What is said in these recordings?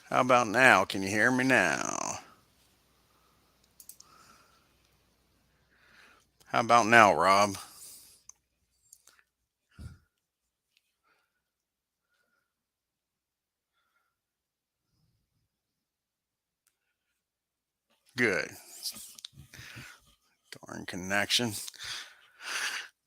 How about now? Can you hear me now? How about now, Rob? Good. Darn connection.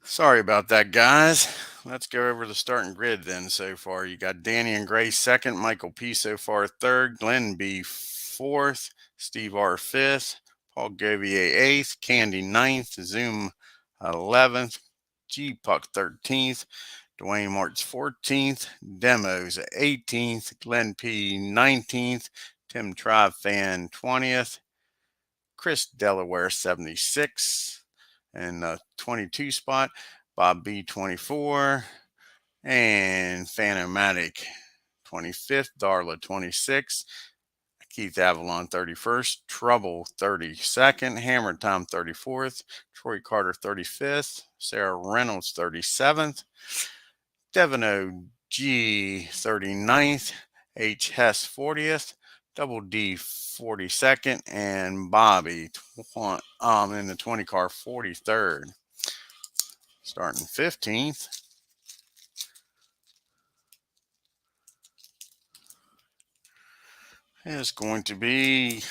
Sorry about that, guys. Let's go over the starting grid then so far. You got Danny and Gray second, Michael P so far third, Glenn B fourth, Steve R fifth, Paul Govier eighth, Candy ninth, Zoom 11th, G Puck 13th, Dwayne Martz 14th, Demos 18th, Glenn P 19th, Tim Tribe Fan 20th, Chris Delaware 76 and the 22 spot, Bob B 24, and Phanomatic 25th, Darla 26th, Keith Avalon 31st, Trouble 32nd, Hammer Time 34th, Troy Carter 35th, Sarah Reynolds 37th, Devin O.G. 39th, H. Hess 40th, Double D 42nd, and Bobby in the 20 car 43rd. Starting 15th is going to be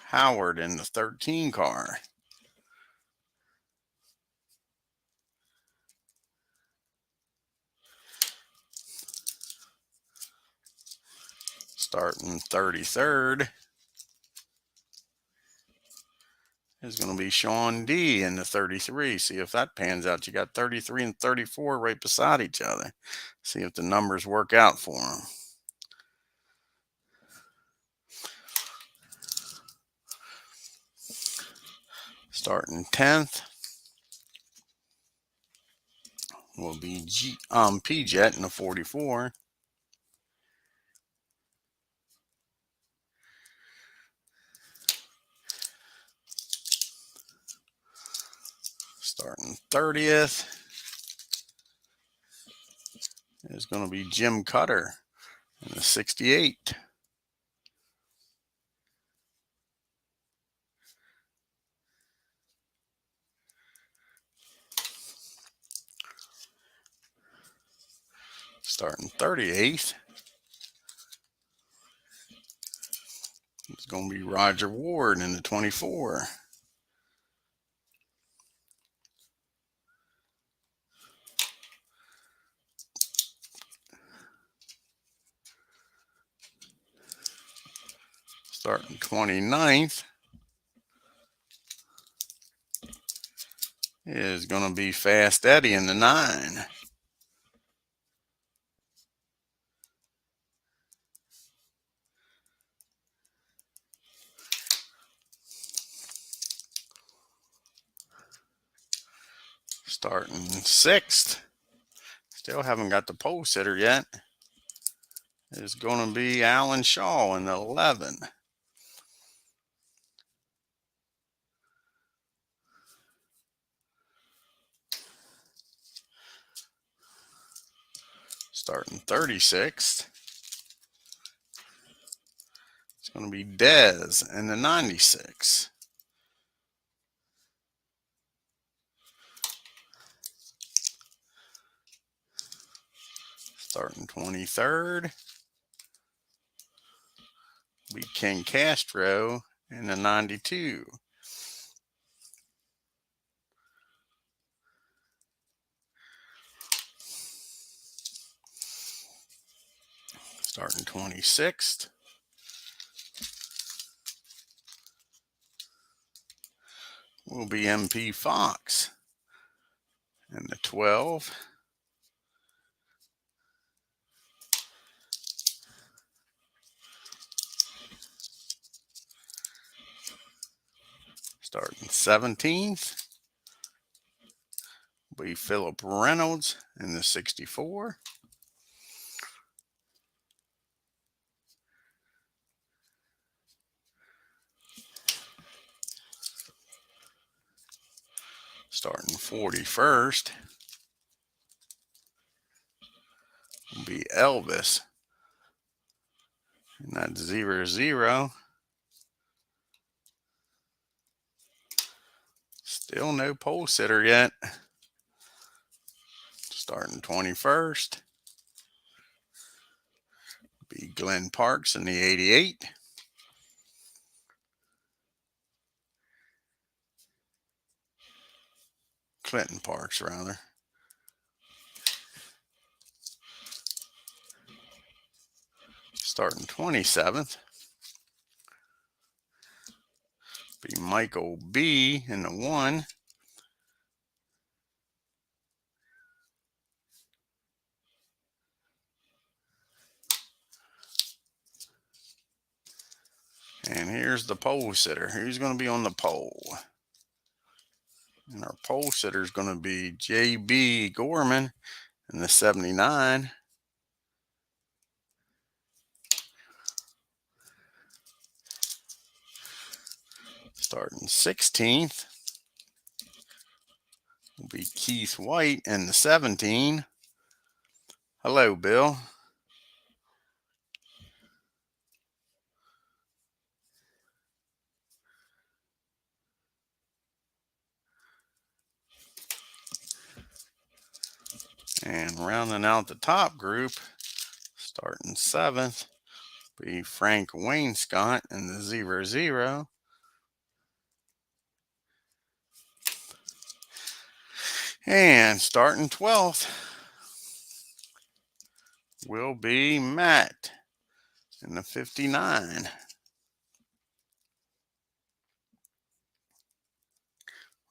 Howard in the 13 car. Starting 33rd is going to be Sean D in the 33. See if that pans out. You got 33 and 34 right beside each other. See if the numbers work out for them. Starting 10th will be P-Jet in the 44. Starting 30th is going to be Jim Cutter in the 68. Starting 38th is going to be Roger Ward in the 24. Starting 29th is going to be Fast Eddie in the 9. Starting 6th, still haven't got the pole sitter yet, is going to be Alan Shaw in the 11. Starting 36th, it's going to be Dez in the 96. Starting 23rd, will be Ken Castro in the 92. Starting 26th, will be MP Fox in the 12. Starting 17th, will be Philip Reynolds in the 64. Starting 41st, will be Elvis And that's 0-0. Still no pole sitter yet. Starting 21st. Be Glenn Parks in the 88. Clinton Parks, rather. Starting 27th. Be Michael B in the 1. And here's the pole sitter. Who's going to be on the pole? And our pole sitter is going to be J.B. Gorman in the 79. Starting 16th will be Keith White in the 17. Hello, Bill. And rounding out the top group, starting 7th, be Frank Wainscott in the 0-0. And starting 12th will be Matt in the 59.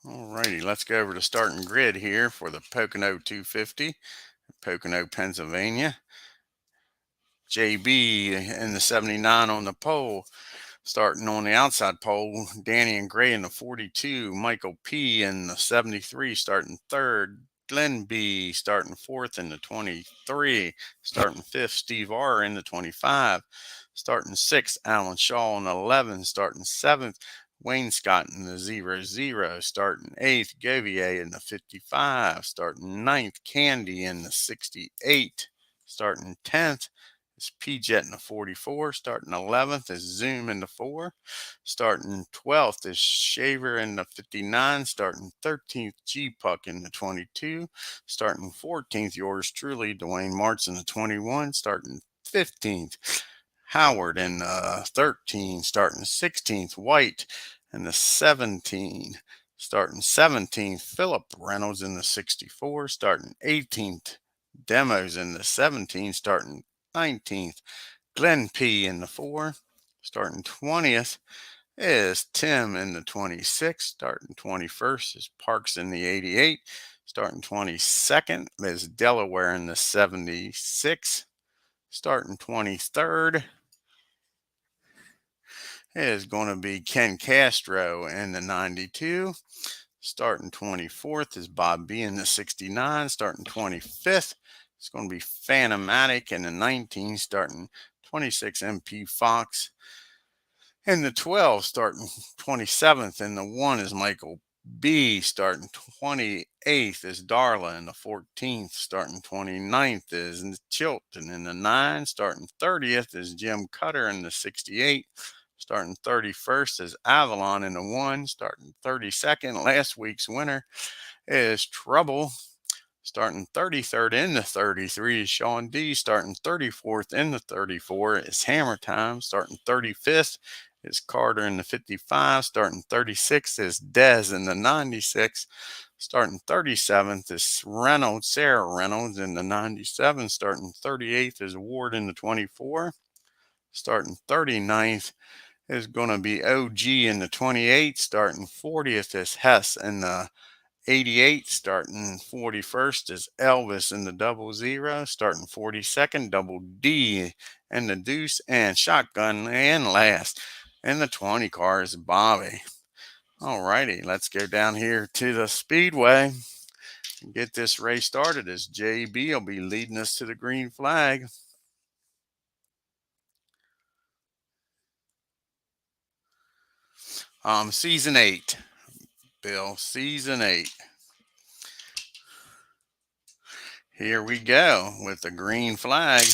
Alrighty, let's go over to starting grid here for the Pocono 250, Pocono, Pennsylvania. JB in the 79 on the pole. Starting on the outside pole, Danny and Gray in the 42, Michael P in the 73 starting 3rd, Glenn B starting 4th in the 23, starting 5th, Steve R in the 25, starting 6th, Alan Shaw in the 11, starting 7th, Wayne Scott in the 0-0, starting 8th, Govier in the 55, starting 9th, Candy in the 68, starting 10th, is P-Jet in the 44. Starting 11th is Zoom in the 4. Starting 12th is Shaver in the 59. Starting 13th, G-Puck in the 22. Starting 14th, yours truly, Dwayne Martz in the 21. Starting 15th, Howard in the 13. Starting 16th, White in the 17. Starting 17th, Philip Reynolds in the 64. Starting 18th, Demos in the 17. Starting 19th, Glenn P in the 4. Starting 20th is Tim in the 26. Starting 21st is Parks in the 88. Starting 22nd is Delaware in the 76. Starting 23rd is going to be Ken Castro in the 92. Starting 24th is Bob B in the 69. Starting 25th, it's going to be Phantomatic in the 19. Starting 26, MP Fox. In the 12, starting 27th. In the 1 is Michael B. Starting 28th is Darla. In the 14th, starting 29th is Chilton. In the 9, starting 30th is Jim Cutter. In the 68. Starting 31st is Avalon in the 1. Starting 32nd, last week's winner is Trouble. Starting 33rd in the 33 is Sean D. Starting 34th in the 34 is Hammer Time. Starting 35th is Carter in the 55. Starting 36th is Dez in the 96. Starting 37th is Reynolds, Sarah Reynolds in the 97. Starting 38th is Ward in the 24. Starting 39th is going to be OG in the 28. Starting 40th is Hess in the 88. Starting 41st is Elvis in the 00. Starting 42nd, Double D in the deuce, and shotgun. And last in the 20 car is Bobby. Alrighty, let's go down here to the speedway and get this race started as JB will be leading us to the green flag. Season 8, Bill, season 8. Here we go with the green flag.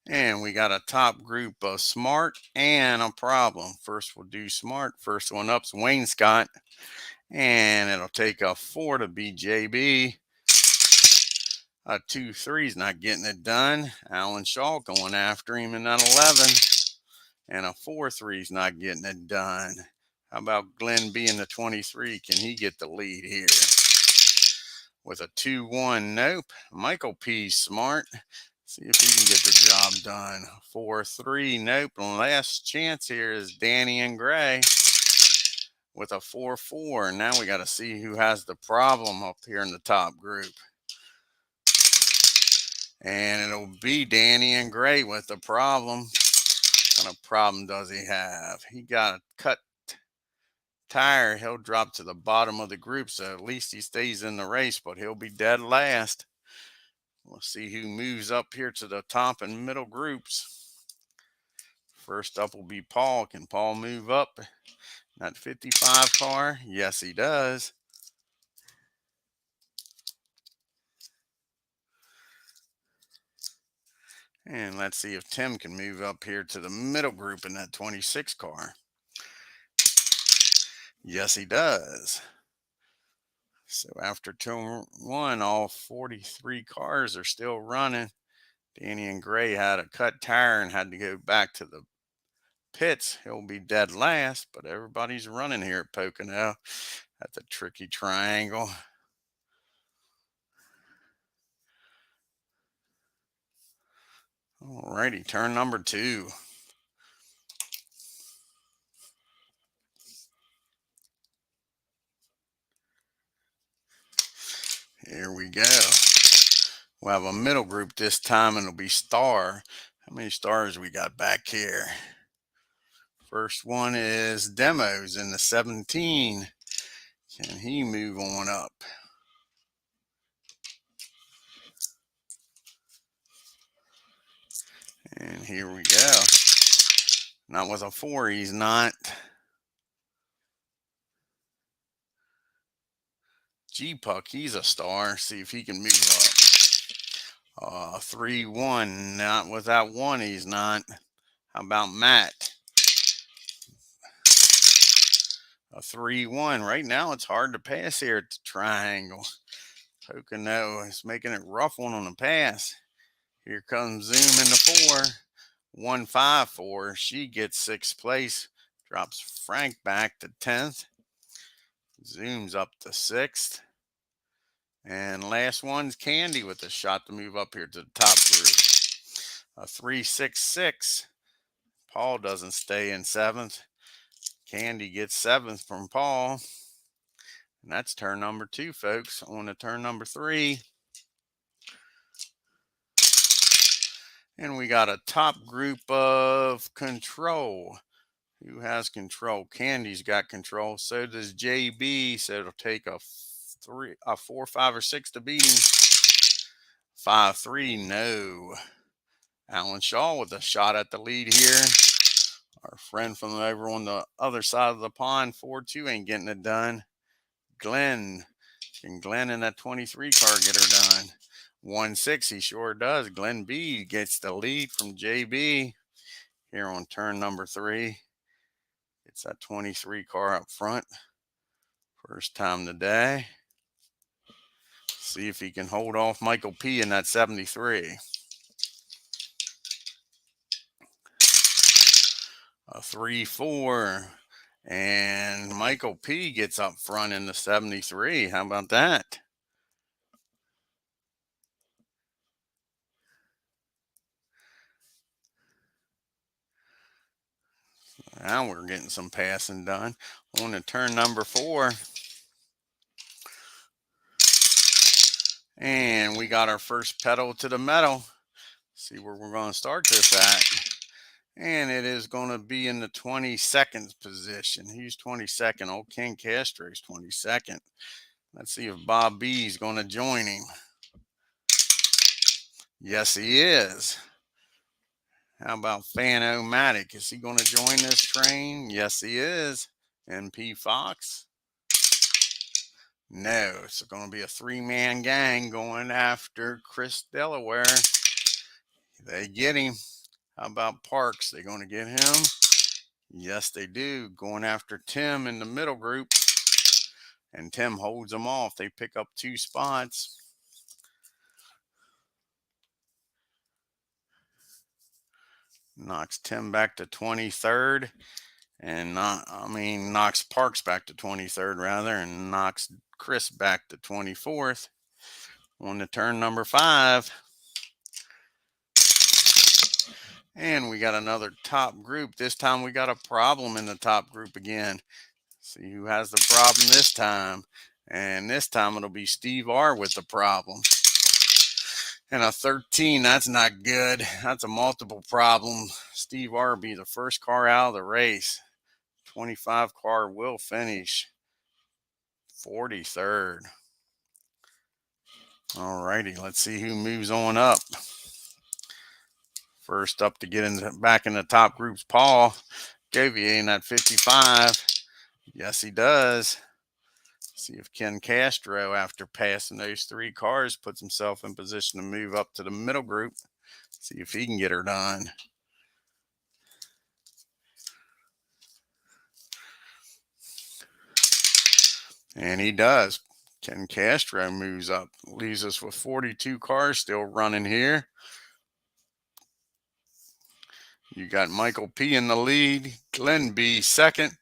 And we got a top group of Smart and a Problem. First we'll do Smart. First one up's Wayne Scott. And it'll take a 4 to beat JB. A 2-3's not getting it done. Alan Shaw going after him in that 11. And a 4-3's not getting it done. How about Glenn being the 23? Can he get the lead here? With a 2-1, nope. Michael P. Smart. See if he can get the job done. 4-3, nope. Last chance here is Danny and Gray with a 4-4. Now we got to see who has the problem up here in the top group. And it'll be Danny and Gray with the problem. What kind of problem does he have? He got a cut tire. He'll drop to the bottom of the group, so at least he stays in the race, but he'll be dead last. We'll see who moves up here to the top and middle groups. First up will be Paul. Can Paul move up that 55 car? Yes, he does. And let's see if Tim can move up here to the middle group in that 26 car. Yes, he does. So after turn 1, all 43 cars are still running. Danny and Gray had a cut tire and had to go back to the pits. He'll be dead last, but everybody's running here at Pocono at the tricky triangle. Alrighty, turn number 2. Here we go. We'll have a middle group this time, and it'll be Star. How many stars we got back here? First one is Demos in the 17. Can he move on up? And here we go. Not with a 4, he's not. G-Puck, he's a star. See if he can move up. 3-1. Not with that 1, he's not. How about Matt? A 3-1. Right now, it's hard to pass here at the triangle. Pocono is making it rough one on the pass. Here comes Zoom in the 4. 1-5-4. She gets 6th place. Drops Frank back to 10th. Zoom's up to 6th. And last one's Candy with a shot to move up here to the top group. A 3-6-6. Paul doesn't stay in 7th. Candy gets 7th from Paul. And that's turn number 2, folks. On to turn number 3. And we got a top group of Control. Who has Control? Candy's got Control. So does JB. So it'll take a 4, 5, or 6 to beat him. 5-3, no. Alan Shaw with a shot at the lead here. Our friend from over on the other side of the pond, 4-2, ain't getting it done. Glenn. Can Glenn in that 23 car get her done? 1-6, he sure does. Glenn B gets the lead from JB here on turn number 3. It's that 23 car up front. First time today. See if he can hold off Michael P in that 73. A 3-4. And Michael P gets up front in the 73. How about that? Now we're getting some passing done. On to turn number 4. And we got our first pedal to the metal. See where we're going to start this at. And it is going to be in the 22nd position. He's 22nd. Old King Castro's 22nd. Let's see if Bob B is going to join him. Yes, he is. How about Fan-O-Matic? Is he going to join this train? Yes, he is. MP Fox? No. It's going to be a 3-man gang going after Chris Delaware. They get him. How about Parks? They going to get him? Yes, they do. Going after Tim in the middle group. And Tim holds them off. They pick up 2 spots. Knocks Tim back to 23rd. And knocks Parks back to 23rd rather, and knocks Chris back to 24th. On to turn number 5. And we got another top group. This time we got a problem in the top group again. See who has the problem this time. And this time it'll be Steve R with the problem. And a 13, that's not good. That's a multiple problem. Steve R will be the first car out of the race. 25 car will finish 43rd. Alrighty, let's see who moves on up. First up to get back in the top group's Paul Gavier in that 55. Yes, he does. See if Ken Castro, after passing those 3 cars, puts himself in position to move up to the middle group. See if he can get her done. And he does. Ken Castro moves up. Leaves us with 42 cars still running here. You got Michael P in the lead. Glenn B second.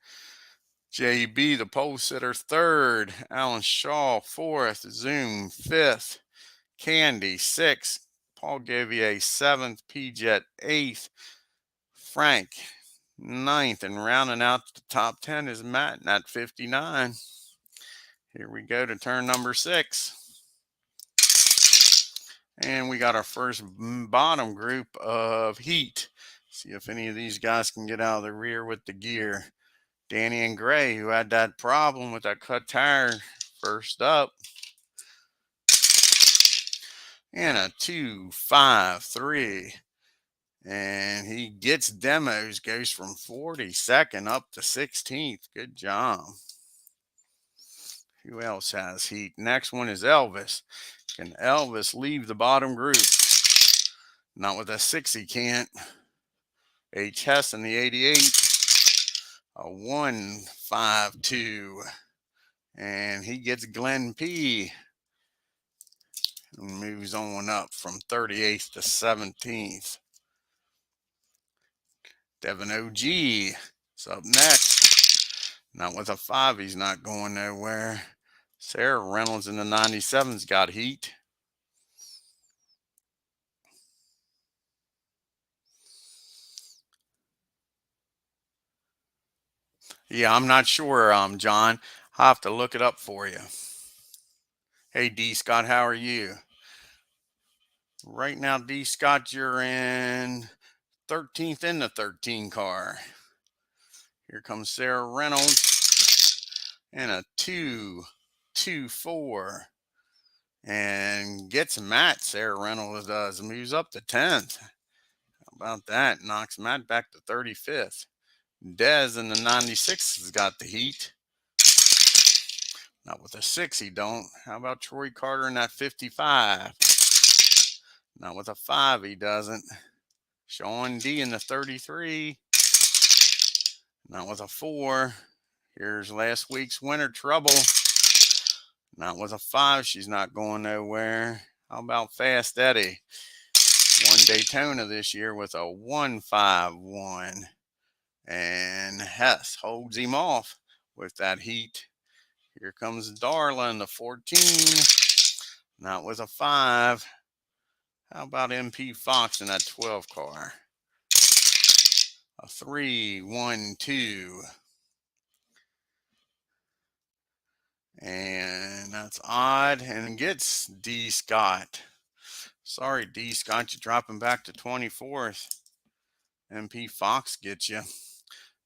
JB, the pole sitter, 3rd. Alan Shaw, 4th. Zoom, 5th. Candy, 6th. Paul Gavier, 7th. P-Jet, 8th. Frank, 9th. And rounding out the top 10 is Matt at 59. Here we go to turn number 6. And we got our first bottom group of heat. See if any of these guys can get out of the rear with the gear. Danny and Gray, who had that problem with that cut tire, first up. And a 2, 5, 3. And he gets demos, goes from 42nd up to 16th. Good job. Who else has heat? Next one is Elvis. Can Elvis leave the bottom group? Not with a 6, he can't. H. Hess in the 88. A 1, 5, 2. And he gets Glenn P. And moves on up from 38th to 17th. Devin OG is up next. Not with a 5, he's not going nowhere. Sarah Reynolds in the 97's got heat. Yeah, I'm not sure, John. I'll have to look it up for you. Hey, D. Scott, how are you? Right now, D. Scott, you're in 13th in the 13 car. Here comes Sarah Reynolds. And a 2, 2, 4. And gets Matt. Sarah Reynolds does. Moves up to 10th. How about that? Knocks Matt back to 35th. Dez in the 96 has got the heat. Not with a 6, he don't. How about Troy Carter in that 55? Not with a 5, he doesn't. Sean D in the 33. Not with a 4. Here's last week's winner, Trouble. Not with a 5. She's not going nowhere. How about Fast Eddie? Won Daytona this year with a 151. And Hess holds him off with that heat. Here comes Darla in the 14. Not with a 5. How about MP Fox in that 12 car? A 3, 1, 2. And that's odd. And gets D. Scott. Sorry, D. Scott, you're dropping back to 24th. MP Fox gets you.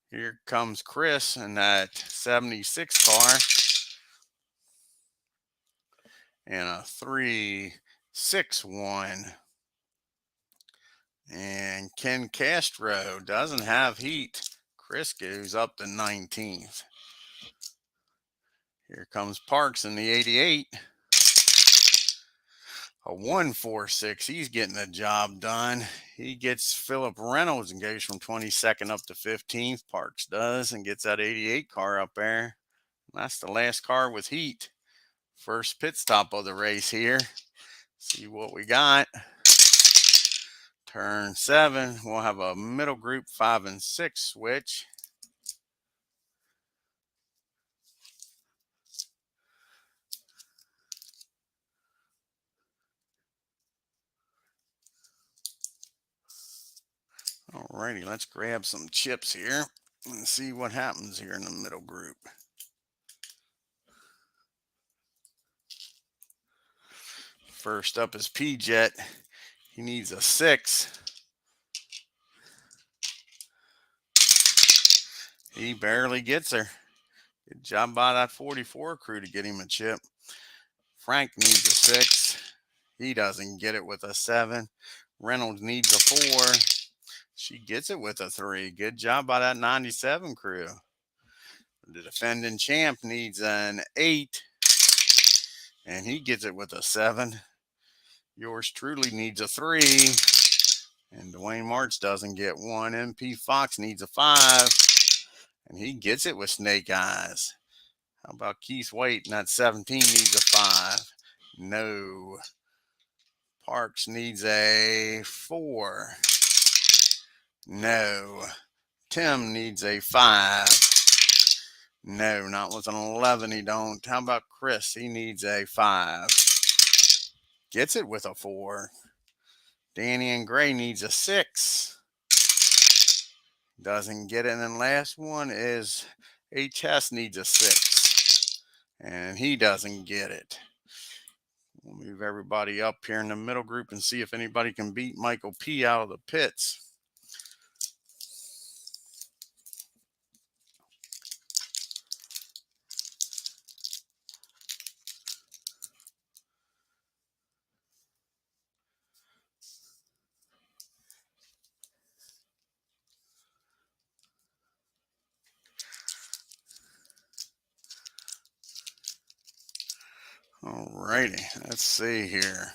Here comes Chris in that 76 car. And a 3, 6, 1. And Ken Castro doesn't have heat. Chris goes up to 19th. Here comes Parks in the 88. A 146. He's getting the job done. He gets Philip Reynolds and goes from 22nd up to 15th. Parks does and gets that 88 car up there. That's the last car with heat. First pit stop of the race here. See what we got. Turn 7. We'll have a middle group 5 and 6 switch. Alrighty, let's grab some chips here and see what happens here in the middle group. First up is P-Jet. He needs a 6. He barely gets her. Good job by that 44 crew to get him a chip. Frank needs a 6. He doesn't get it with a 7. Reynolds needs a 4. She gets it with a 3. Good job by that 97 crew. The defending champ needs an 8. And he gets it with a 7. Yours truly needs a 3. And Dwayne March doesn't get 1. MP Fox needs a 5. And he gets it with snake eyes. How about Keith White? And that 17 needs a 5. No. Parks needs a 4. No. Tim needs a 5. No, not with an 11 he don't. How about Chris? He needs a 5. Gets it with a 4. Danny and Gray needs a 6. Doesn't get it. And then last one is HS needs a 6. And he doesn't get it. We'll move everybody up here in the middle group and see if anybody can beat Michael P out of the pits. Alrighty, let's see here.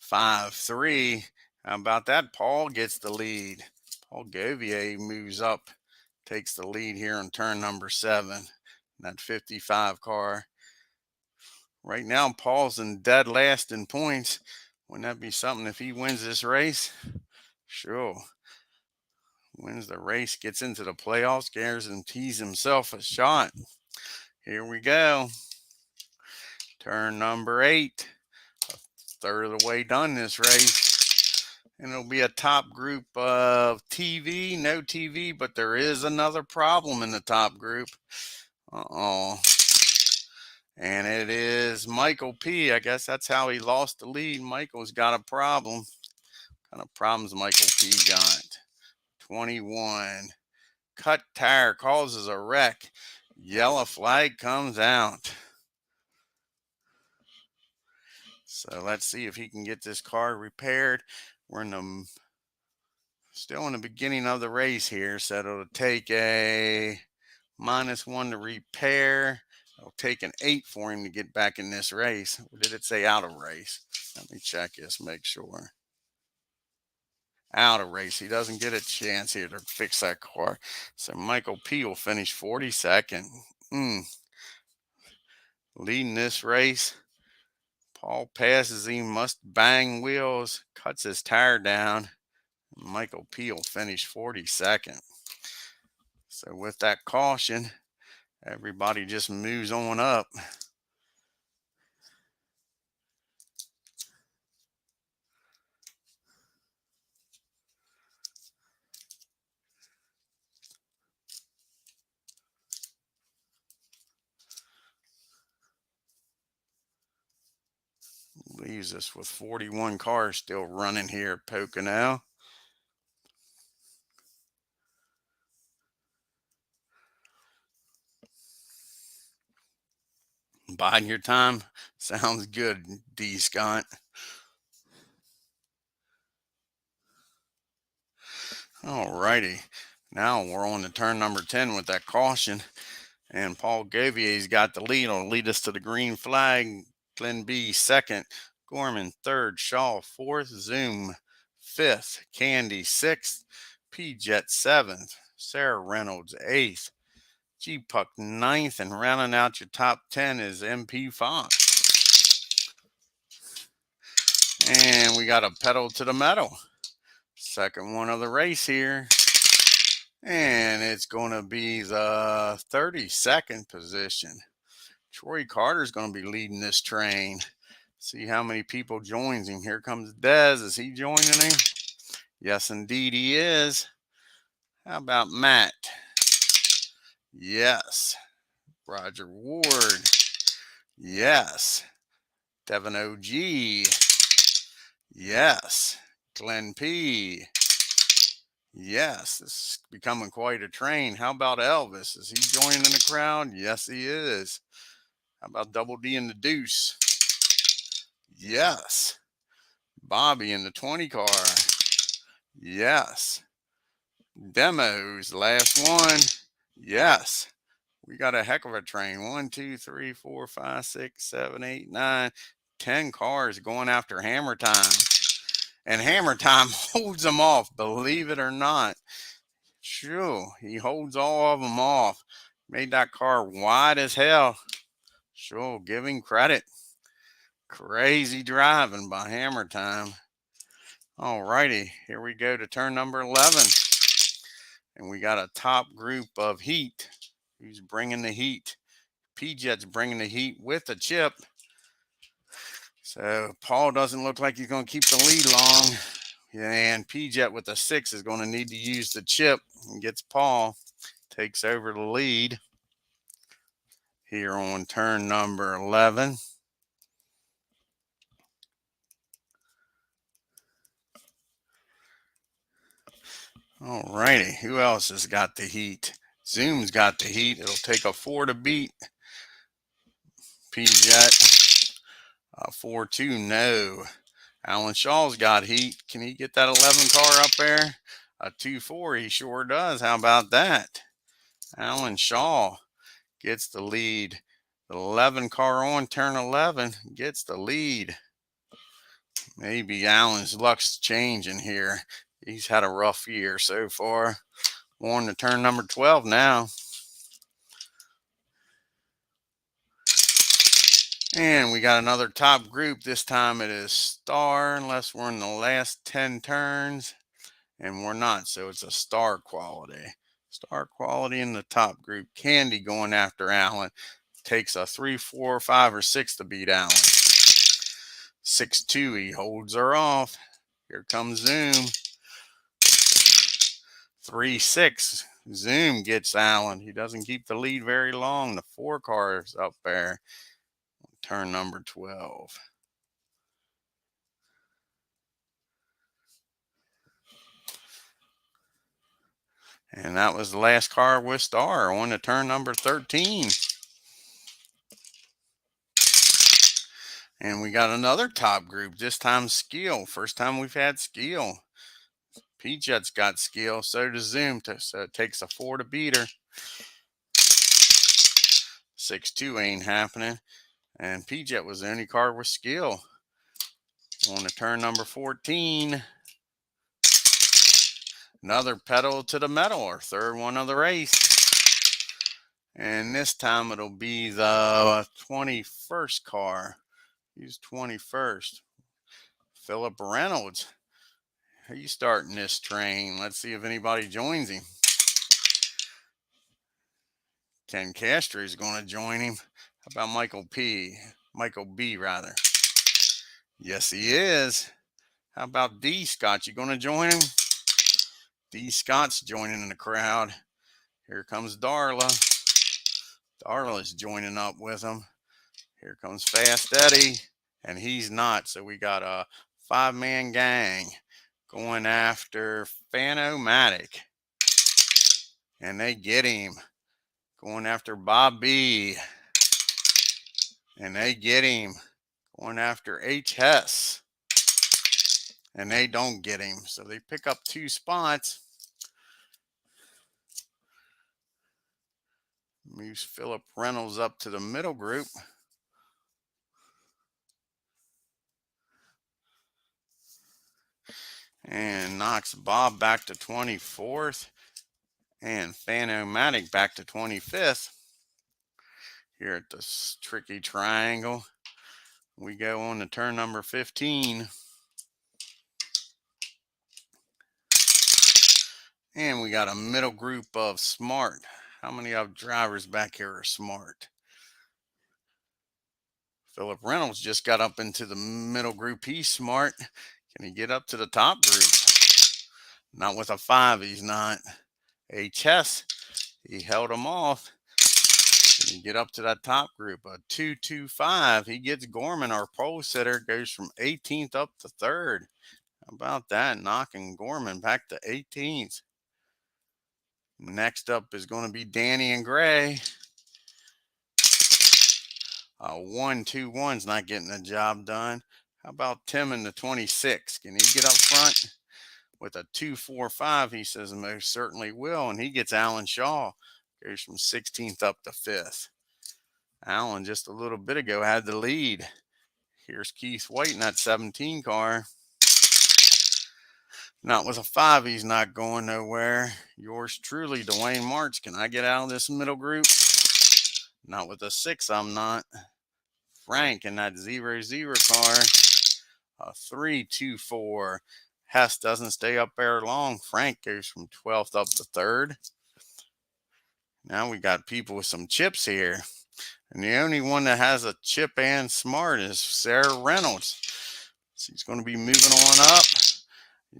5-3. How about that? Paul gets the lead. Paul Govier moves up, takes the lead here on turn number 7. That 55 car. Right now, Paul's in dead last in points. Wouldn't that be something if he wins this race? Sure. Wins the race, gets into the playoffs, guarantees himself a shot. Here we go. Turn number 8. A third of the way done this race. And it'll be a top group of TV, no TV, but there is another problem in the top group. Uh-oh. And it is Michael P. I guess that's how he lost the lead. Michael's got a problem. What kind of problems Michael P got? 21. Cut tire causes a wreck. Yellow flag comes out. So let's see if he can get this car repaired. We're still in the beginning of the race here, so it'll take a -1 to repair. It'll take an 8 for him to get back in this race. Or did it say out of race? Let me check this, make sure. Out of race. He doesn't get a chance here to fix that car. So Michael P will finish 42nd. Leading this race. Paul passes him, must bang wheels, cuts his tire down. Michael P will finish 42nd. So with that caution, everybody just moves on up. Leaves us with 41 cars still running here at Pocono. Biding your time. Sounds good, D. Scott. Alrighty. Now we're on to turn number 10 with that caution. And Paul Gavier's got the lead. Will lead us to the green flag. Glenn B. second. Gorman third. Shaw fourth. Zoom fifth. Candy sixth. P-Jet seventh. Sarah Reynolds eighth. G-Puck ninth. And rounding out your top 10 is MP Fox. And we got a pedal to the metal. Second one of the race here. And it's going to be the 32nd position. Troy Carter's going to be leading this train. See how many people joins him. Here comes Dez. Is he joining him? Yes, indeed he is. How about Matt? Yes. Roger Ward. Yes. Devin OG. Yes. Glenn P. Yes, this is becoming quite a train. How about Elvis? Is he joining the crowd? Yes, he is. How about Double D in the Deuce? Yes. Bobby in the 20 car. Yes. Demos, last one. Yes. We got a heck of a train. 1, 2, 3, 4, 5, 6, 7, 8, 9, 10 cars going after Hammer Time. And Hammer Time holds them off, believe it or not. Sure, he holds all of them off. Made that car wide as hell. Sure, give him credit. Crazy driving by Hammer Time. All righty, here we go to turn number 11. And we got a top group of heat. Who's bringing the heat? P-Jet's bringing the heat with a chip. So Paul doesn't look like he's going to keep the lead long. And P-Jet with a 6 is going to need to use the chip and gets Paul. Takes over the lead here on turn number 11. All righty, who else has got the heat? Zoom's got the heat. It'll take a 4 to beat P-Jet. 4-2, no. Alan Shaw's got heat. Can he get that 11 car up there? A 2-4, he sure does. How about that? Alan Shaw gets the lead. The 11 car on turn 11 gets the lead. Maybe Alan's luck's changing here. He's had a rough year so far. On to turn number 12 now. And we got another top group. This time it is star, unless we're in the last 10 turns. And we're not, so it's a star quality. Star quality in the top group. Candy going after Allen. Takes a 3, 4, 5, or 6 to beat Allen. 6-2, he holds her off. Here comes Zoom. 3-6. Zoom gets Allen. He doesn't keep the lead very long. The 4 cars up there. Turn number 12. And that was the last car with star on to turn number 13. And we got another top group, this time skill. First time we've had skill. P-Jet's got skill, so does Zoom. So it takes a 4 to beat her. 6-2 ain't happening. And P-Jet was the only car with skill. On to turn number 14. Another pedal to the metal, our third one of the race. And this time it'll be the 21st car. He's 21st. Philip Reynolds. He's starting this train. Let's see if anybody joins him. Ken Castro is going to join him. How about Michael P? Michael B, rather. Yes, he is. How about D. Scott? You going to join him? D. Scott's joining in the crowd. Here comes Darla. Darla's joining up with him. Here comes Fast Eddie. And he's not. So we got a 5-man gang going after Fanomatic. And they get him. Going after Bob B. And they get him. Going after H. Hess. And they don't get him. So they pick up 2 spots. Moves Philip Reynolds up to the middle group. And knocks Bob back to 24th. And Fanomatic back to 25th. Here at this tricky triangle. We go on to turn number 15. And we got a middle group of smart. How many of drivers back here are smart? Philip Reynolds just got up into the middle group. He's smart. Can he get up to the top group? Not with a 5, he's not. HS, he held him off. Can he get up to that top group? A 2-2-5. He gets Gorman, our pole sitter, goes from 18th up to 3rd. How about that? Knocking Gorman back to 18th. Next up is going to be Danny and Gray. 1-2-1's not getting the job done. How about Tim in the 26? Can he get up front? With a 2-4-5, he says most certainly will. And he gets Alan Shaw. Goes from 16th up to 5th. Alan just a little bit ago had the lead. Here's Keith White in that 17 car. Not with a 5, he's not going nowhere. Yours truly, Dwayne March. Can I get out of this middle group? Not with a 6, I'm not. Frank in that 0-0 car. A 3-2-4. Hess doesn't stay up there long. Frank goes from 12th up to 3rd. Now we got people with some chips here. And the only one that has a chip and smart is Sarah Reynolds. She's going to be moving on up.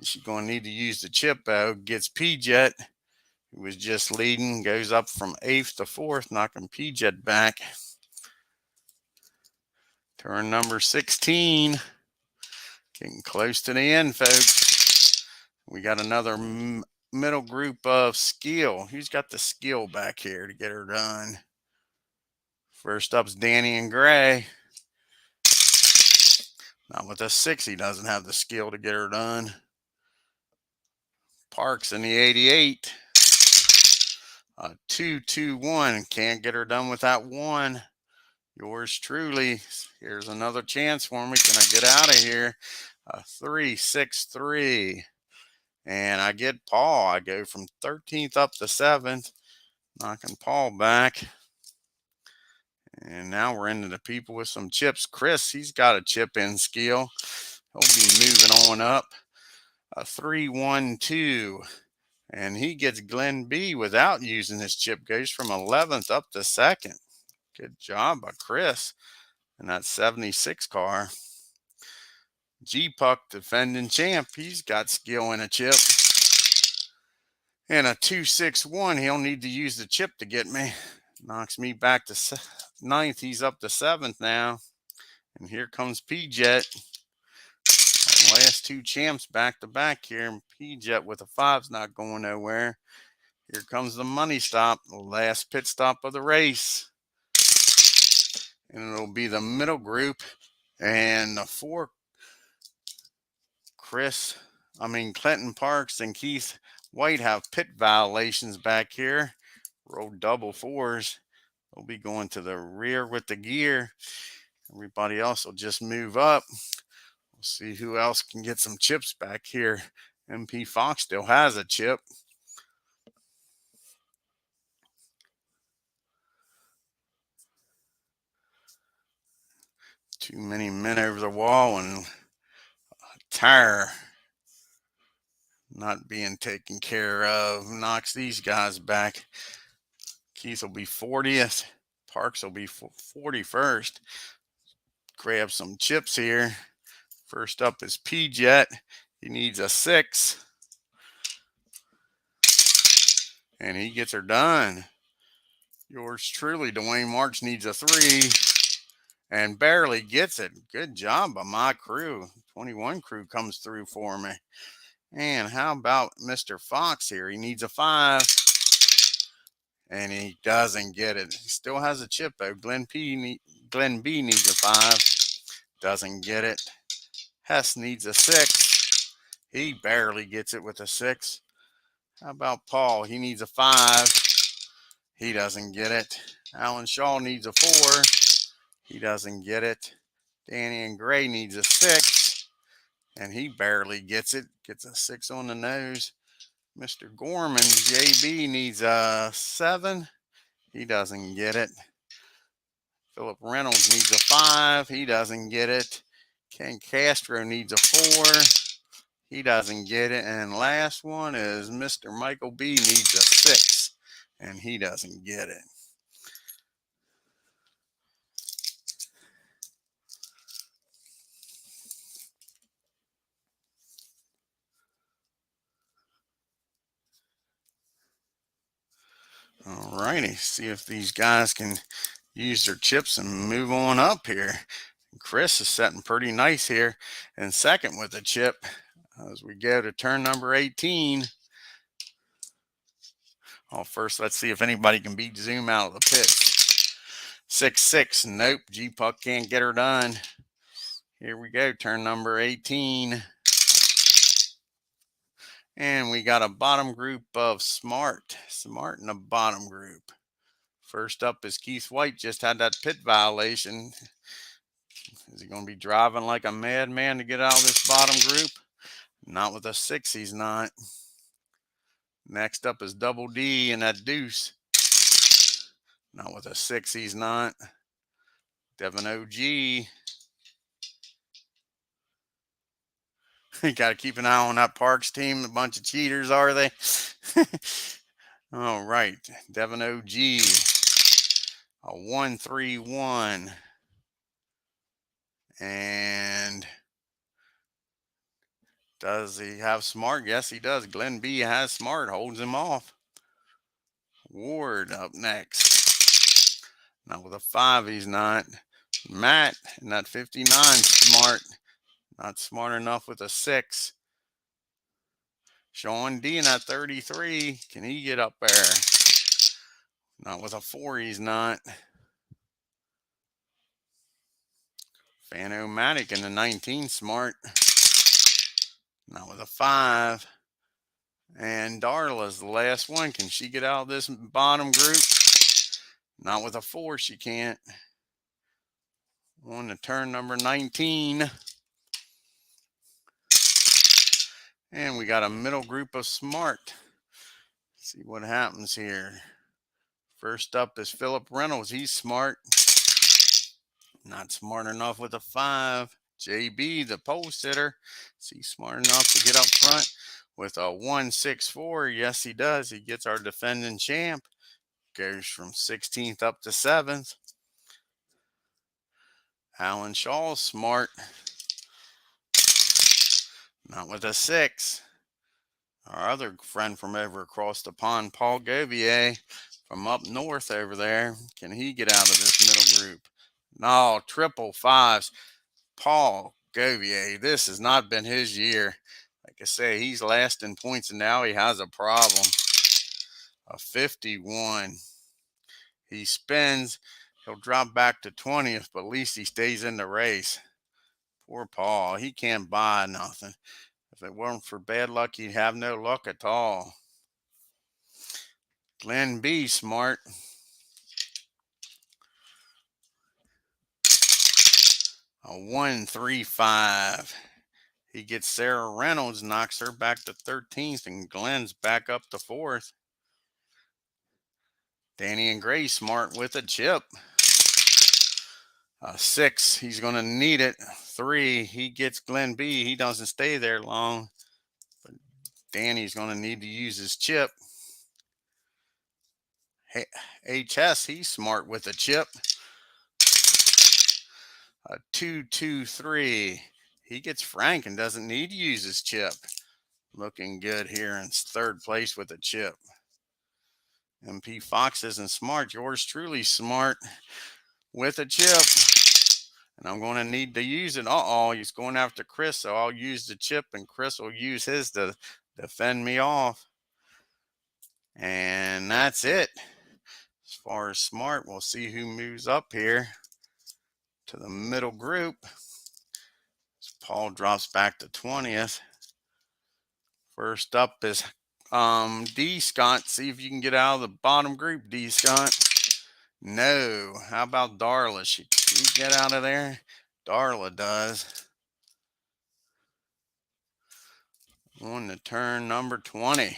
She's going to need to use the chip, though. Gets P-Jet, who was just leading, goes up from 8th to 4th, knocking P-Jet back. Turn number 16. Getting close to the end, folks. We got another middle group of skill. Who's got the skill back here to get her done? First up's Danny and Gray. Not with a 6, he doesn't have the skill to get her done. Parks in the 88. A 2-2-1. Can't get her done with that 1. Yours truly. Here's another chance for me. Can I get out of here? A 3-6-3. And I get Paul. I go from 13th up to 7th. Knocking Paul back. And now we're into the people with some chips. Chris, he's got a chip in skill. He'll be moving on up. A 3-1-2. And he gets Glenn B without using his chip. Goes from 11th up to 2nd. Good job by Chris in that 76 car. G-Puck, defending champ. He's got skill in a chip. And a 2-6-1. He'll need to use the chip to get me. Knocks me back to 9th. He's up to 7th now. And here comes P-Jet. Last 2 champs back to back here. P-Jet with a 5's not going nowhere. Here comes the money stop. The last pit stop of the race. And it'll be the middle group. And the 4 Clinton Parks and Keith White have pit violations back here. Roll double 4s. They'll be going to the rear with the gear. Everybody else will just move up. We'll see who else can get some chips back here. MP Fox still has a chip. Too many men over the wall and a tire not being taken care of. Knocks these guys back. Keith will be 40th. Parks will be 41st. Grab some chips here. First up is P-Jet. He needs a 6. And he gets her done. Yours truly, Dwayne March, needs a 3. And barely gets it. Good job by my crew. 21 crew comes through for me. And how about Mr. Fox here? He needs a 5. And he doesn't get it. He still has a chip, though. Glenn B needs a 5. Doesn't get it. Hess needs a 6. He barely gets it with a 6. How about Paul? He needs a 5. He doesn't get it. Alan Shaw needs a 4. He doesn't get it. Danny and Gray needs a 6. and he barely gets it. Gets a 6 on the nose. Mr. Gorman, JB, needs a 7. He doesn't get it. Philip Reynolds needs a 5. He doesn't get it. Ken Castro needs a 4. He doesn't get it. And last one is Mr. Michael B needs a 6. And he doesn't get it. All righty. See if these guys can use their chips and move on up here. Chris is setting pretty nice here in second with a chip as we go to turn number 18. Well, first, let's see if anybody can beat Zoom out of the pits. 6-6. Nope. G-Puck can't get her done. Here we go. Turn number 18. And we got a bottom group of Smart. Smart in the bottom group. First up is Keith White. Just had that pit violation. Is he going to be driving like a madman to get out of this bottom group? Not with a 6, he's not. Next up is Double D and that Deuce. Not with a 6, he's not. Devin OG. You got to keep an eye on that Parks team. A bunch of cheaters, are they? All right. Devin OG. A 1-3-1. And does he have Smart? Yes, he does. Glenn B has Smart. Holds him off. Ward up next. Not with a 5, he's not. Matt in that 59, Smart. Not smart enough with a 6. Sean D in that 33. Can he get up there? Not with a 4, he's not. Fanomatic in the 19, Smart. Not with a 5. And Darla's the last one. Can she get out of this bottom group? Not with a 4, she can't. On to turn number 19. And we got a middle group of Smart. Let's see what happens here. First up is Philip Reynolds. He's Smart. Not smart enough with a 5. JB, the pole sitter. Is he smart enough to get up front with a 1-6-4? Yes, he does. He gets our defending champ. Goes from 16th up to 7th. Alan Shaw's smart. Not with a 6. Our other friend from over across the pond, Paul Govier, from up north over there. Can he get out of this middle group? No, triple 5s. Paul Govier, this has not been his year. Like I say, he's last in points, and now he has a problem. A 51. He spins. He'll drop back to 20th, but at least he stays in the race. Poor Paul. He can't buy nothing. If it weren't for bad luck, he'd have no luck at all. Glenn B, Smart. A 1-3-5. He gets Sarah Reynolds, knocks her back to 13th, and Glenn's back up to 4th. Danny and Gray, Smart with a chip. 6, he's going to need it. 3, he gets Glenn B. He doesn't stay there long. But Danny's going to need to use his chip. HS, he's Smart with a chip. A 2-2-3. He gets Frank and doesn't need to use his chip. Looking good here in 3rd place with a chip. MP Fox isn't Smart. Yours truly Smart with a chip. And I'm going to need to use it. He's going after Chris, so I'll use the chip, and Chris will use his to defend me off. And that's it. As far as Smart, we'll see who moves up here to the middle group. So Paul drops back to 20th. First up is D. Scott. See if you can get out of the bottom group, D. Scott. No. How about Darla? She get out of there? Darla does. On to turn number 20.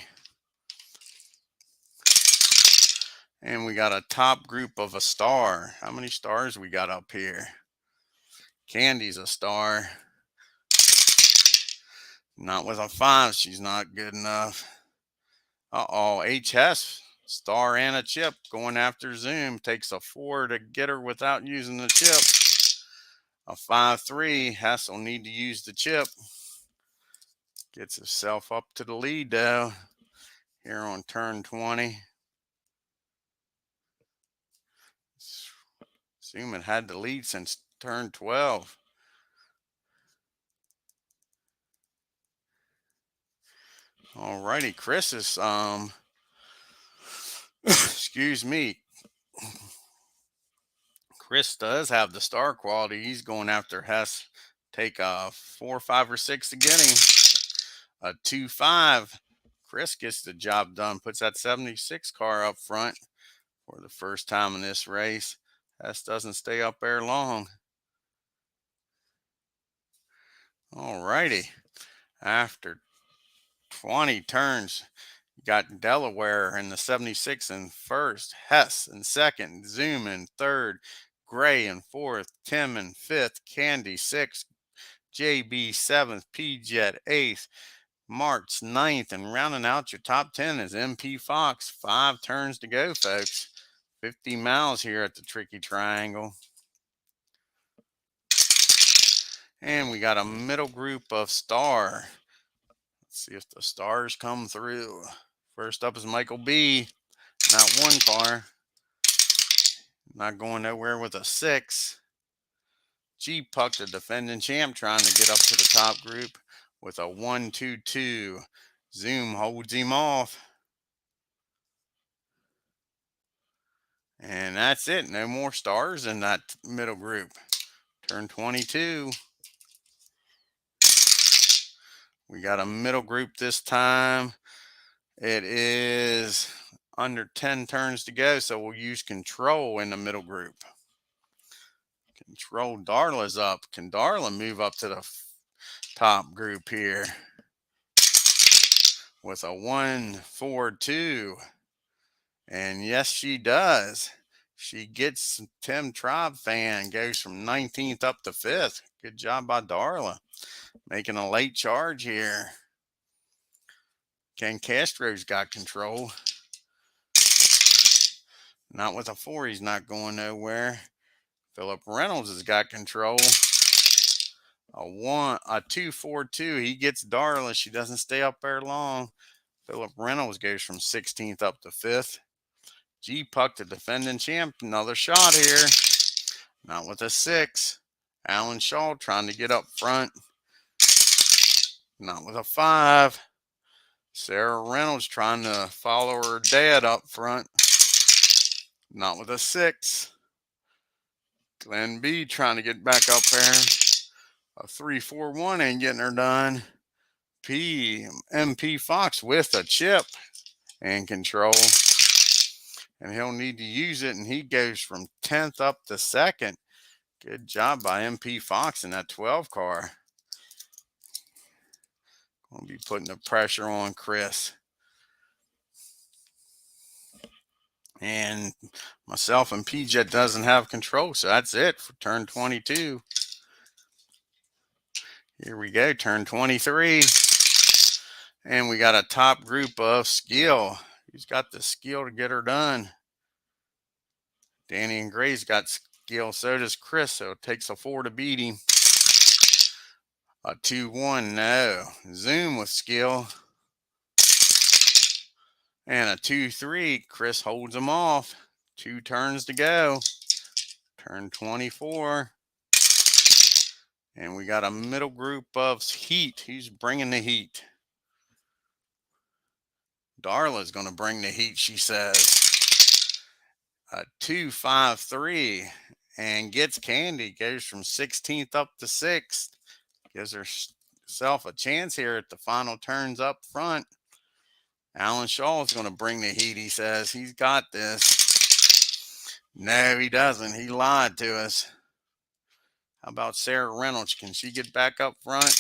And we got a top group of a star. How many stars we got up here? Candy's a star. Not with a 5. She's not good enough. Uh-oh, HS, star and a chip going after Zoom. Takes a 4 to get her without using the chip. A 5-3, Hess will need to use the chip. Gets herself up to the lead though, here on turn 20. Zoom had the lead since turn 12. Alrighty, Chris is, excuse me. Chris does have the star quality. He's going after Hess. Take a 4, 5, or 6 to get him. A 2-5. Chris gets the job done. Puts that 76 car up front for the first time in this race. Hess doesn't stay up there long. Alrighty. After 20 turns, you got Delaware in the 76 in first, Hess in second, Zoom in third, Gray in fourth, Tim in fifth, Candy sixth, JB seventh, P-Jet eighth, March ninth, and rounding out your top 10 is MP Fox. 5 turns to go, folks. 50 miles here at the Tricky Triangle. And we got a middle group of star. Let's see if the stars come through. First up is Michael B. Not one car. Not going nowhere with a 6. G-Puck, the defending champ, trying to get up to the top group with a 1-2-2. Zoom holds him off. And that's it. No more stars in that middle group. Turn 22. We got a middle group this time. It is under 10 turns to go, so we'll use control in the middle group. Control, Darla's up. Can Darla move up to the top group here with a 1-4-2? And yes, she does. She gets Tim Tribe fan, goes from 19th up to 5th. Good job by Darla. Making a late charge here. Ken Castro's got control. Not with a 4, he's not going nowhere. Philip Reynolds has got control. A 2-4-2. He gets Darla. She doesn't stay up there long. Philip Reynolds goes from 16th up to 5th. G-Puck, the defending champ. Another shot here. Not with a 6. Alan Shaw trying to get up front. Not with a 5. Sarah Reynolds trying to follow her dad up front. Not with a 6. Glenn B trying to get back up there. A 3-4-1 ain't getting her done. MP Fox with a chip and control. And he'll need to use it, and he goes from 10th up to 2nd. Good job by MP Fox in that 12 car. Gonna be putting the pressure on Chris. And myself and PJ doesn't have control, so that's it for turn 22. Here we go, turn 23. And we got a top group of skill. Who's got the skill to get her done? Danny and Gray's got skill, so does Chris, so it takes a 4 to beat him. A 2-1, no. Zoom with skill. And a 2-3, Chris holds him off. 2 turns to go. Turn 24. And we got a middle group of heat. Who's bringing the heat? Darla's going to bring the heat, she says. A 2-5-3. And gets Candy. Goes from 16th up to 6th. Gives herself a chance here at the final turns up front. Alan Shaw is going to bring the heat, he says. He's got this. No, he doesn't. He lied to us. How about Sarah Reynolds? Can she get back up front?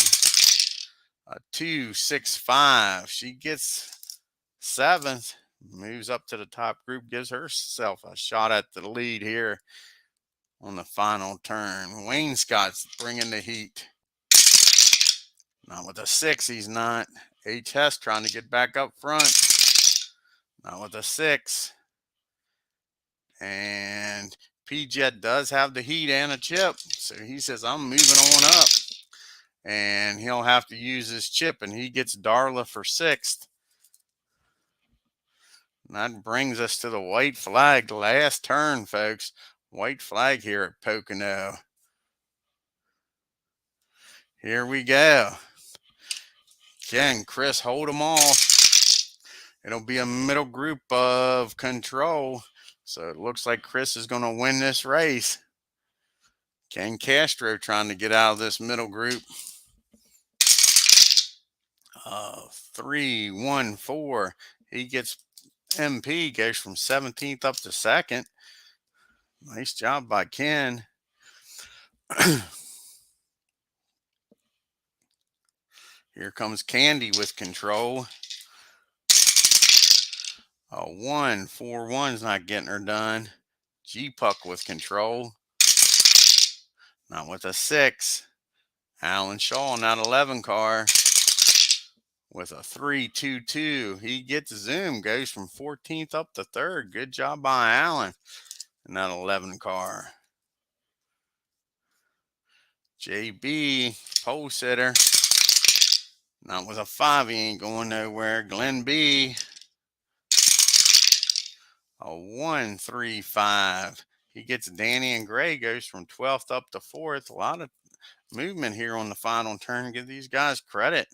A 265. She gets 7th. Moves up to the top group. Gives herself a shot at the lead here on the final turn. Wayne Scott's bringing the heat. Not with a 6, he's not. HS trying to get back up front. Not with a 6. And P-Jet does have the heat and a chip. So he says, I'm moving on up. And he'll have to use his chip. And he gets Darla for 6th. And that brings us to the white flag. Last turn, folks. White flag here at Pocono. Here we go. Can Chris hold them off? It'll be a middle group of control. So it looks like Chris is going to win this race. Ken Castro trying to get out of this middle group. 3, 1, 4. He gets MP, goes from 17th up to 2nd. Nice job by Ken. Here comes Candy with control. 1, 4, 1's not getting her done. G-Puck with control. Not with a 6. Alan Shaw in that 11 car with a 3, 2, 2. He gets Zoom, goes from 14th up to 3rd. Good job by Alan in that 11 car. JB, pole sitter. Not with a 5, he ain't going nowhere. Glenn B. A 1, 3, 5. He gets Danny and Gray, goes from 12th up to 4th. A lot of movement here on the final turn. Give these guys credit.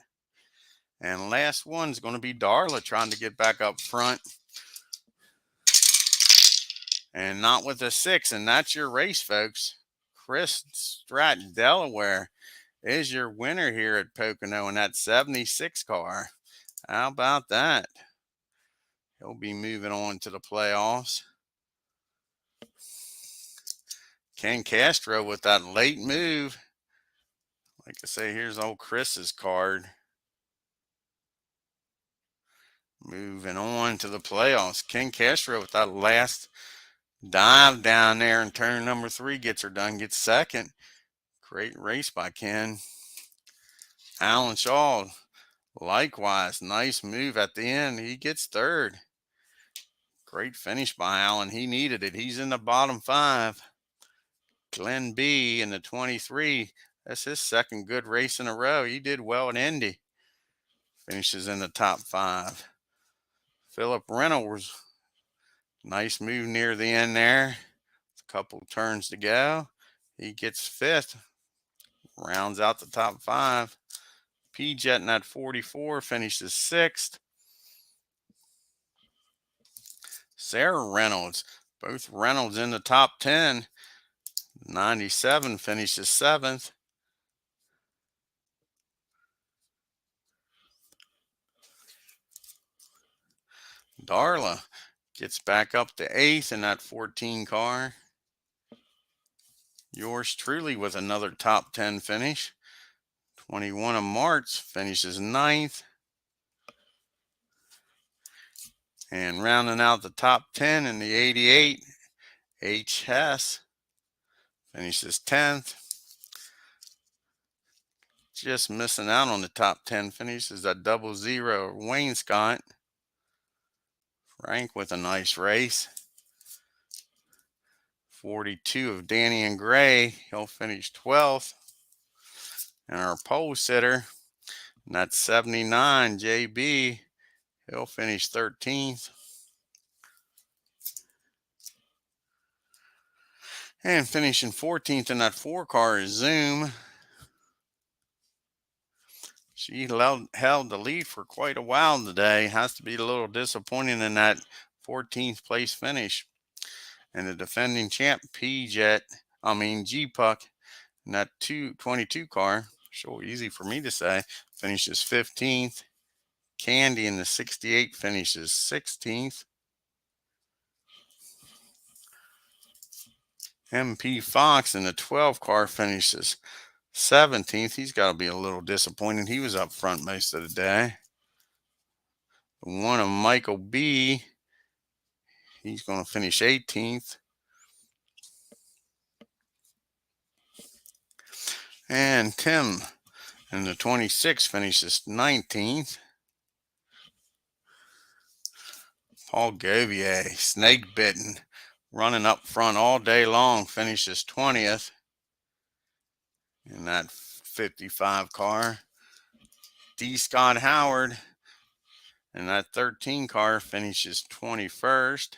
And last one's going to be Darla trying to get back up front. And not with a 6. And that's your race, folks. Chris Stratton, Delaware, is your winner here at Pocono in that 76 car. How about that? He'll be moving on to the playoffs. Ken Castro with that late move. Like I say, here's old Chris's card. Moving on to the playoffs. Ken Castro with that last dive down there in turn number 3 gets her done, gets 2nd. Great race by Ken. Alan Shaw, likewise, nice move at the end. He gets 3rd. Great finish by Alan. He needed it. He's in the bottom 5. Glenn B in the 23. That's his 2nd good race in a row. He did well in Indy. Finishes in the top 5. Philip Reynolds, nice move near the end there. A couple turns to go. He gets 5th. Rounds out the top 5. P-Jet in that 44 finishes 6th. Sarah Reynolds, both Reynolds in the top 10. 97 finishes 7th. Darla gets back up to 8th in that 14 car. Yours truly with another top 10 finish. 21 of March finishes 9th. And rounding out the top 10 in the 88, H. Hess finishes 10th. Just missing out on the top 10 finishes at 00 Wayne Scott. Frank with a nice race. 42 of Danny and Gray. He'll finish 12th. And our pole sitter, and that's 79 JB. He'll finish 13th. And finishing 14th in that 4 car is Zoom. She held the lead for quite a while today. Has to be a little disappointing in that 14th place finish. And the defending champ, G-Puck, in that 22 car, so easy for me to say, finishes 15th. Candy in the 68 finishes 16th. MP Fox in the 12 car finishes 17th. He's got to be a little disappointed. He was up front most of the day. The one of Michael B. He's going to finish 18th. And Tim in the 26 finishes 19th. Paul Govier, snake bitten, running up front all day long, finishes 20th in that 55 car. D. Scott Howard in that 13 car finishes 21st.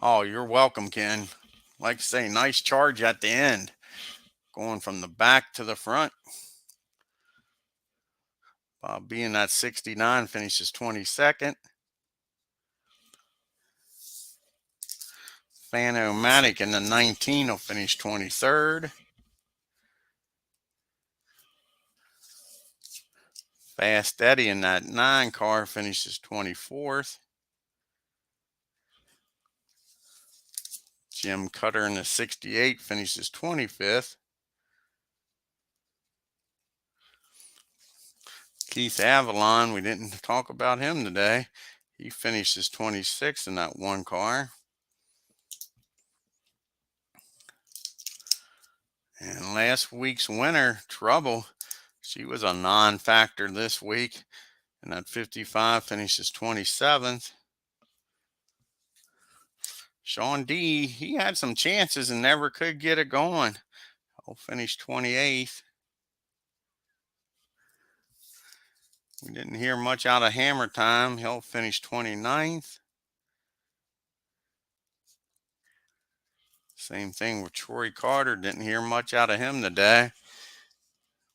Oh, you're welcome, Ken. Like I say, nice charge at the end. Going from the back to the front. Bob B in that 69 finishes 22nd. Fan-O-Matic in the 19 will finish 23rd. Fast Eddie in that 9 car finishes 24th. Jim Cutter in the 68 finishes 25th. Keith Avalon, we didn't talk about him today. He finishes 26th in that 1 car. And last week's winner, Trouble, she was a non-factor this week. And that 55 finishes 27th. Sean D, he had some chances and never could get it going. He'll finish 28th. We didn't hear much out of Hammer Time. He'll finish 29th. Same thing with Troy Carter. Didn't hear much out of him today.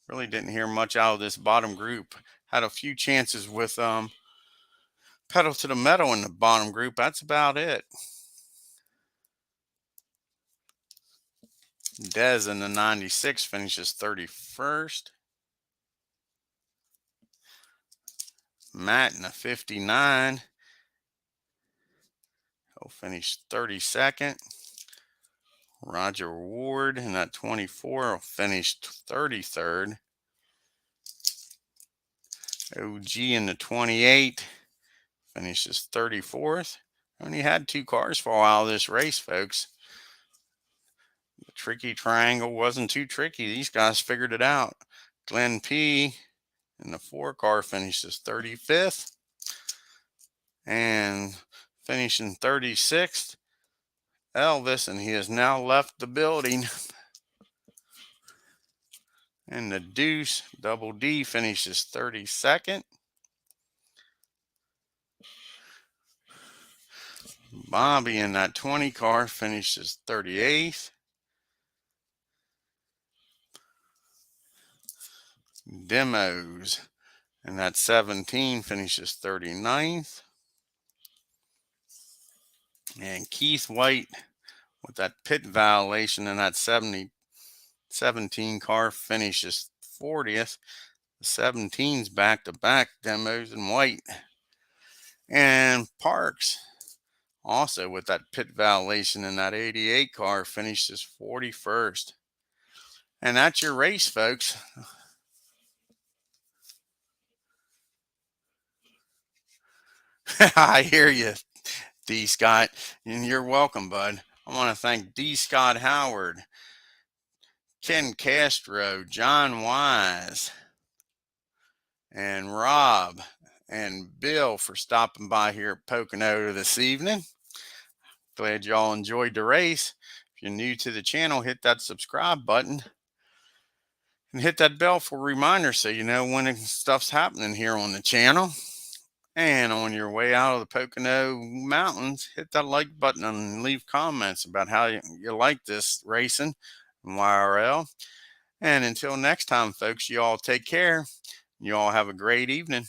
Really didn't hear much out of this bottom group. Had a few chances with Pedal to the Metal in the bottom group. That's about it. Dez in the 96 finishes 31st. Matt in the 59. He'll finish 32nd. Roger Ward in that 24 will finish 33rd. OG in the 28 finishes 34th. Only had 2 cars fall out of this race, folks. The tricky triangle wasn't too tricky. These guys figured it out. Glenn P in the 4 car finishes 35th. And finishing 36th, Elvis, and he has now left the building. And the Deuce, Double D, finishes 32nd. Bobby in that 20 car finishes 38th. Demos in that 17 finishes 39th. And Keith White with that pit violation in that 17 car finishes 40th. The 17's back-to-back, Demos and White. And Parks, also with that pit violation in that 88 car, finishes 41st. And that's your race, folks. I hear you, D. Scott, and you're welcome, bud. I want to thank D. Scott Howard, Ken Castro, John Wise, and Rob and Bill for stopping by here at Pocono this evening. Glad y'all enjoyed the race. If you're new to the channel, hit that subscribe button and hit that bell for reminders so you know when stuff's happening here on the channel. And on your way out of the Pocono Mountains, hit that like button and leave comments about how you like this racing and YRL. And until next time, folks, you all take care. You all have a great evening.